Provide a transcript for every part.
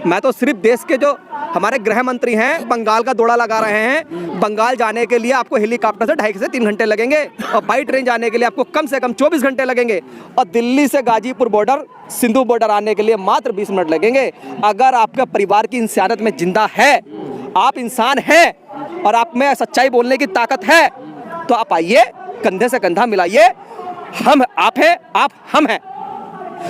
मैं तो सिर्फ देश के जो हमारे गृह मंत्री हैं बंगाल का दौरा लगा रहे हैं। बंगाल जाने के लिए आपको हेलीकॉप्टर से 2.5 से 3 घंटे लगेंगे और बाई ट्रेन जाने के लिए आपको कम से कम 24 घंटे लगेंगे और दिल्ली से गाजीपुर बॉर्डर सिंधु बॉर्डर आने के लिए मात्र 20 मिनट लगेंगे। अगर आपका परिवार की इंसानियत में जिंदा है, आप इंसान हैं और आप में सच्चाई बोलने की ताकत है तो आप आइए, कंधे से कंधा मिलाइए। हम आप हैं, आप हम हैं।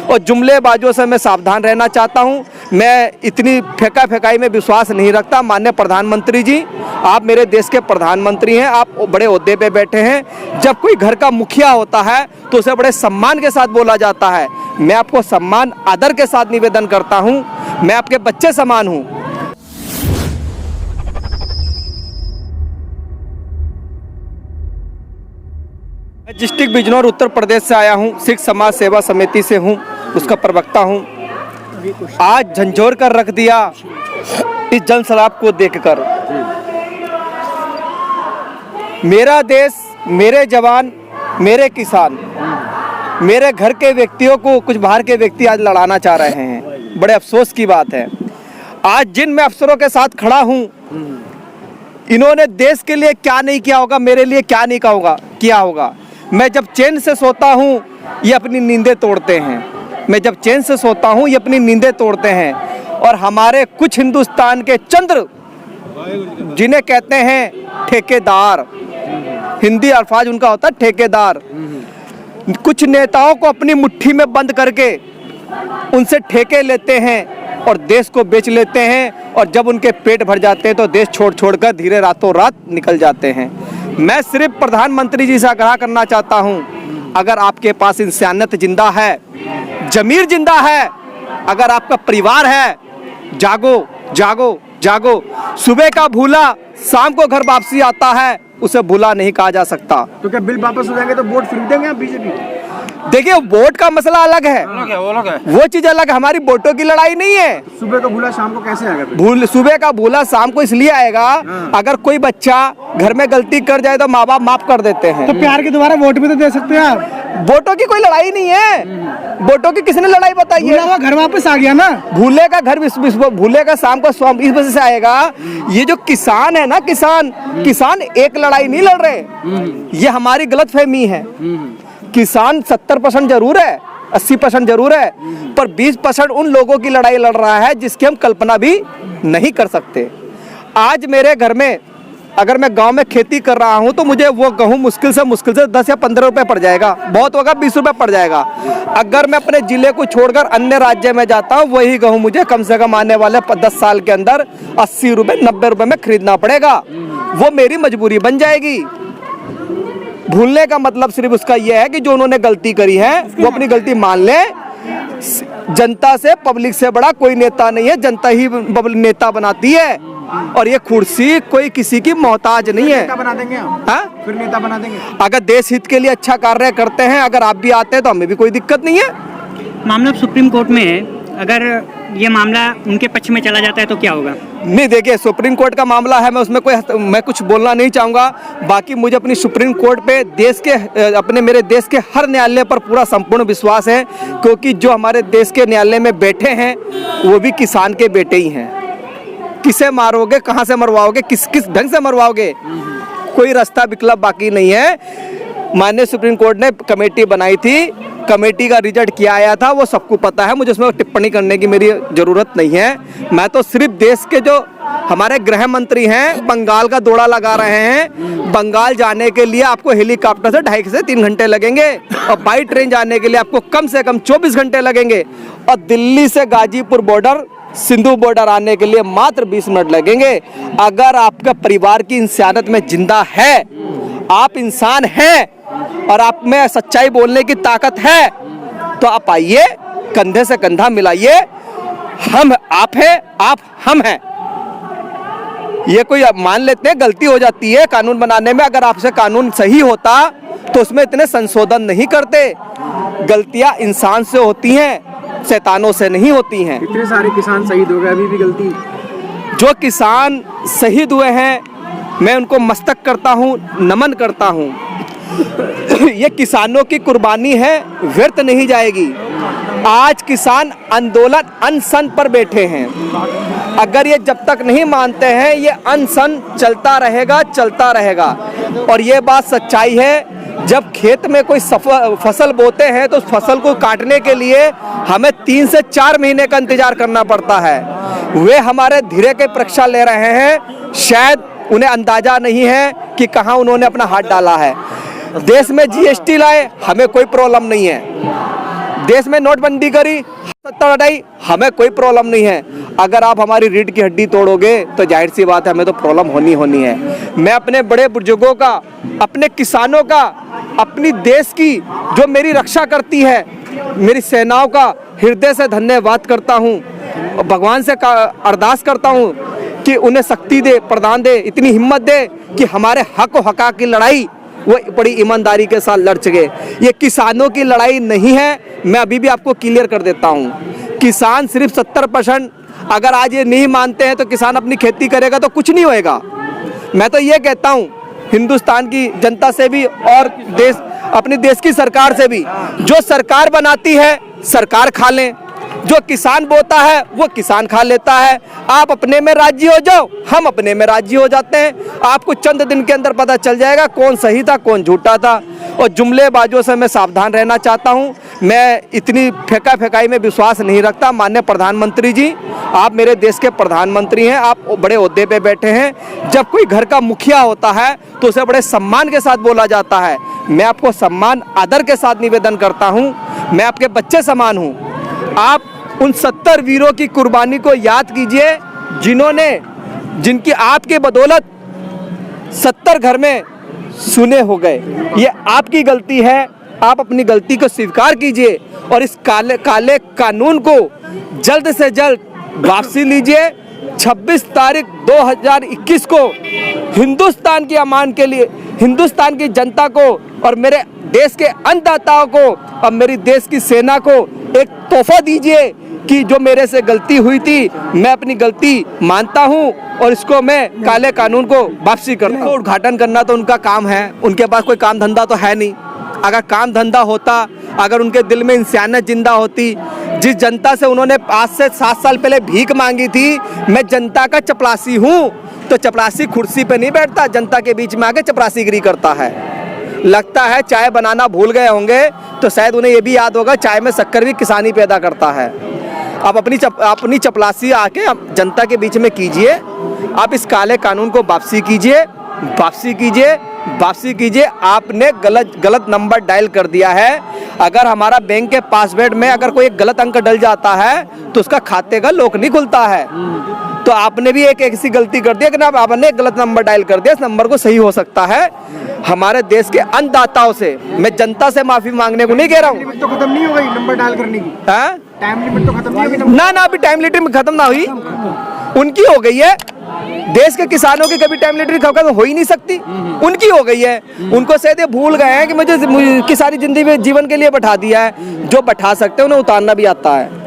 और जुमलेबाजों से मैं सावधान रहना चाहता हूं। मैं इतनी फेंका फेंकाई में विश्वास नहीं रखता। माननीय प्रधानमंत्री जी, आप मेरे देश के प्रधानमंत्री हैं, आप बड़े ओहदे पे बैठे हैं। जब कोई घर का मुखिया होता है तो उसे बड़े सम्मान के साथ बोला जाता है। मैं आपको सम्मान आदर के साथ निवेदन करता हूं, मैं आपके बच्चे समान हूं। मैं डिस्ट्रिक्ट बिजनौर उत्तर प्रदेश से आया हूं, सिख समाज सेवा समिति से हूं, उसका प्रवक्ता हूं। आज झंझोर कर रख दिया इस जन सैलाब को देखकर। मेरा देश, मेरे जवान, मेरे किसान, मेरे घर के व्यक्तियों को कुछ बाहर के व्यक्ति आज लड़ाना चाह रहे हैं। बड़े अफसोस की बात है। आज जिन मैं अफसरों के साथ खड़ा हूं, इन्होंने देश के लिए क्या नहीं किया होगा, मेरे लिए क्या नहीं किया होगा। मैं जब चैन से सोता हूँ ये अपनी नींदें तोड़ते हैं। मैं जब चैन से सोता हूँ ये अपनी नींदें तोड़ते हैं। और हमारे कुछ हिंदुस्तान के चंद्र, जिन्हें कहते हैं ठेकेदार, हिंदी अल्फाज उनका होता है ठेकेदार, कुछ नेताओं को अपनी मुट्ठी में बंद करके उनसे ठेके लेते हैं और देश को बेच लेते हैं। और जब उनके पेट भर जाते हैं तो देश छोड़ कर धीरे रातों रात निकल जाते हैं। मैं सिर्फ प्रधानमंत्री जी से आग्रह करना चाहता हूं, अगर आपके पास इंसानियत जिंदा है, जमीर जिंदा है, अगर आपका परिवार है, जागो जागो जागो। सुबह का भूला शाम को घर वापसी आता है, उसे भूला नहीं कहा जा सकता। तो क्या बिल वापस हो जाएंगे तो वोट फिर देंगे आप बीजेपी? देखिए, वोट का मसला अलग है, वो चीज अलग है, हमारी वोटों की लड़ाई नहीं है। सुबह का भूला शाम को कैसे आएगा? सुबह का भूला शाम को इसलिए आएगा, अगर कोई बच्चा घर में गलती कर जाए तो माँ बाप माफ कर देते हैं। तो प्यार के द्वारा वोट भी तो दे सकते हैं आप। वोटों की कोई लड़ाई नहीं है, वोटों की किसने लड़ाई बताई है? घर वापस आ गया ना। भूले का घर भूले का शाम को इस वजह से आएगा। ये जो किसान है ना, किसान एक लड़ाई नहीं लड़ रहे, ये हमारी गलतफहमी है। किसान 70% जरूर है, 80% जरूर है, पर 20% उन लोगों की लड़ाई लड़ रहा है जिसकी हम कल्पना भी नहीं कर सकते। आज मेरे घर में अगर मैं गांव में खेती कर रहा हूं तो मुझे वो गेहूं मुश्किल से 10 या 15 रुपए पड़ जाएगा, बहुत होगा 20 रुपए पड़ जाएगा। अगर मैं अपने जिले को छोड़कर अन्य राज्य में जाता हूं, वही गेहूं मुझे कम से कम आने वाले 10 साल के अंदर 80 रुपए 90 रुपए में खरीदना पड़ेगा। वो मेरी मजबूरी बन जाएगी। भूलने का मतलब सिर्फ उसका यह है कि जो उन्होंने गलती करी है वो अपनी गलती मान ले। जनता से, पब्लिक से बड़ा कोई नेता नहीं है, जनता ही नेता बनाती है। और ये कुर्सी कोई किसी की मोहताज नहीं है। नेता बना देंगे आप? हाँ? फिर नेता बना देंगे। अगर देश हित के लिए अच्छा कार्य करते हैं, अगर आप भी आते हैं तो हमें भी कोई दिक्कत नहीं है। मामला सुप्रीम कोर्ट में है, अगर ये मामला उनके पक्ष में चला जाता है तो क्या होगा? नहीं, देखिए, सुप्रीम कोर्ट का मामला है, मैं उसमें मैं कुछ बोलना नहीं चाहूँगा। बाकी मुझे अपनी सुप्रीम कोर्ट पे मेरे देश के हर न्यायालय पर पूरा संपूर्ण विश्वास है, क्योंकि जो हमारे देश के न्यायालय में बैठे हैं वो भी किसान के बेटे ही हैं। किसे मारोगे, कहाँ से मरवाओगे, किस ढंग से मरवाओगे, कोई रास्ता विकल्प बाकी नहीं है। माननीय सुप्रीम कोर्ट ने कमेटी बनाई थी, कमेटी का रिजल्ट क्या आया था वो सबको पता है, मुझे उसमें टिप्पणी करने की मेरी जरूरत नहीं है। मैं तो सिर्फ देश के जो हमारे गृह मंत्री हैं बंगाल का दौरा लगा रहे हैं। बंगाल जाने के लिए आपको हेलीकॉप्टर से 2.5 से 3 घंटे लगेंगे और बाई ट्रेन जाने के लिए आपको कम से कम 24 घंटे लगेंगे और दिल्ली से गाजीपुर बॉर्डर सिंधु बॉर्डर आने के लिए मात्र 20 मिनट लगेंगे। अगर आपका परिवार की इंसानियत में जिंदा है, आप इंसान हैं और आप में सच्चाई बोलने की ताकत है तो आप आइए, कंधे से कंधा मिलाइए। हम आप हैं, आप हम हैं। ये कोई मान लेते हैं गलती हो जाती है कानून बनाने में, अगर आपसे कानून सही होता तो उसमें इतने संशोधन नहीं करते। गलतियां इंसान से होती हैं, शैतानों से नहीं होती हैं। इतने सारे किसान शहीद हो गए, अभी भी गलती। जो किसान शहीद हुए हैं मैं उनको मस्तक करता हूँ, नमन करता हूँ। ये किसानों की कुर्बानी है, व्यर्थ नहीं जाएगी। आज किसान आंदोलन अनशन पर बैठे हैं। अगर ये जब तक नहीं मानते हैं, ये अनशन चलता रहेगा। और ये बात सच्चाई है, जब खेत में कोई फसल बोते हैं तो उस फसल को काटने के लिए हमें 3 से 4 महीने का इंतजार करना पड़ता है। वे हमारे धीरे की परीक्षा ले रहे हैं। शायद उन्हें अंदाजा नहीं है कि कहां उन्होंने अपना हाथ डाला है। देश में जीएसटी लाए, हमें कोई प्रॉब्लम नहीं है। देश में नोटबंदी करी, सत्ता हटाई, हमें कोई प्रॉब्लम नहीं है। अगर आप हमारी रीढ़ की हड्डी तोड़ोगे तो जाहिर सी बात है हमें तो प्रॉब्लम होनी है। मैं अपने बड़े बुजुर्गों का, अपने किसानों का, अपनी देश की जो मेरी रक्षा करती है, मेरी सेनाओं का हृदय से धन्यवाद करता हूँ। भगवान से अरदास करता हूँ कि उन्हें शक्ति दे, प्रदान दे, इतनी हिम्मत दे कि हमारे हक और हक़ की लड़ाई वो बड़ी ईमानदारी के साथ लड़ सके। ये किसानों की लड़ाई नहीं है। मैं अभी भी आपको क्लियर कर देता हूँ, किसान सिर्फ 70%, अगर आज ये नहीं मानते हैं तो किसान अपनी खेती करेगा तो कुछ नहीं होएगा। मैं तो ये कहता हूँ हिंदुस्तान की जनता से भी और अपने देश की सरकार से भी, जो सरकार बनाती है सरकार खा लें, जो किसान बोता है वो किसान खा लेता है। आप अपने में राजी हो जाओ, हम अपने में राजी हो जाते हैं। आपको चंद दिन के अंदर पता चल जाएगा कौन सही था कौन झूठा था। और जुमलेबाजों से मैं सावधान रहना चाहता हूं। मैं इतनी फेंकाई में विश्वास नहीं रखता। माननीय प्रधानमंत्री जी, आप मेरे देश के प्रधानमंत्री हैं, आप बड़े ओहदे पे बैठे हैं। जब कोई घर का मुखिया होता है तो उसे बड़े सम्मान के साथ बोला जाता है। मैं आपको सम्मान आदर के साथ निवेदन करता हूँ, मैं आपके बच्चे समान हूँ। आप उन 70 वीरों की कुर्बानी को याद कीजिए, जिनकी आपके बदौलत 70 घर में सुने हो गए। ये आपकी गलती है, आप अपनी गलती को स्वीकार कीजिए और इस काले कानून को जल्द से जल्द वापसी लीजिए। 26 तारीख 2021 को हिंदुस्तान की अमान के लिए, हिंदुस्तान की जनता को और मेरे देश के अन्नदाताओं को और मेरी देश की सेना को एक तोहफा दीजिए कि जो मेरे से गलती हुई थी, मैं अपनी गलती मानता हूं और इसको मैं काले कानून को वापसी करता हूं। उद्घाटन करना तो उनका काम है, उनके पास कोई काम धंधा तो है नहीं। अगर काम धंधा होता, अगर उनके दिल में इंसानियत जिंदा होती, जिस जनता से उन्होंने आज से 7 साल पहले भीख मांगी थी, मैं जनता का चपरासी हूँ, तो चपरासी कुर्सी पे नहीं बैठता, जनता के बीच में आके चपरासीगिरी करता है। लगता है चाय बनाना भूल गए होंगे, तो शायद उन्हें ये भी याद होगा चाय में शक्कर भी किसानी पैदा करता है। आप अपनी चपलासी आके आप जनता के बीच में कीजिए। आप इस काले कानून को वापसी कीजिए। आपने गलत नंबर डायल कर दिया है। अगर हमारा बैंक के पासवर्ड में अगर कोई एक गलत अंक डल जाता है तो उसका खाते का लॉक नहीं खुलता है। तो आपने भी एक ऐसी गलती कर दी कि ना, आपने एक गलत नंबर डायल कर दिया। इस नंबर को सही हो सकता है। हमारे देश के अन्नदाताओं से, मैं जनता से माफी मांगने को नहीं कह रहा हूँ। तो खत्म नहीं हो गई नंबर डायल करने की? टाइम लिमिट तो खत्म नहीं हुई ना, अभी टाइम लिमिट खत्म ना हुई, उनकी हो गई है। देश के किसानों की कभी टाइम लिमिट खत्म हो ही नहीं सकती, उनकी हो गई है। उनको शायद ये भूल गए हैं कि मुझे की सारी जिंदगी में जीवन के लिए बैठा दिया है। जो बैठा सकते हैं उन्हें उतारना भी आता है।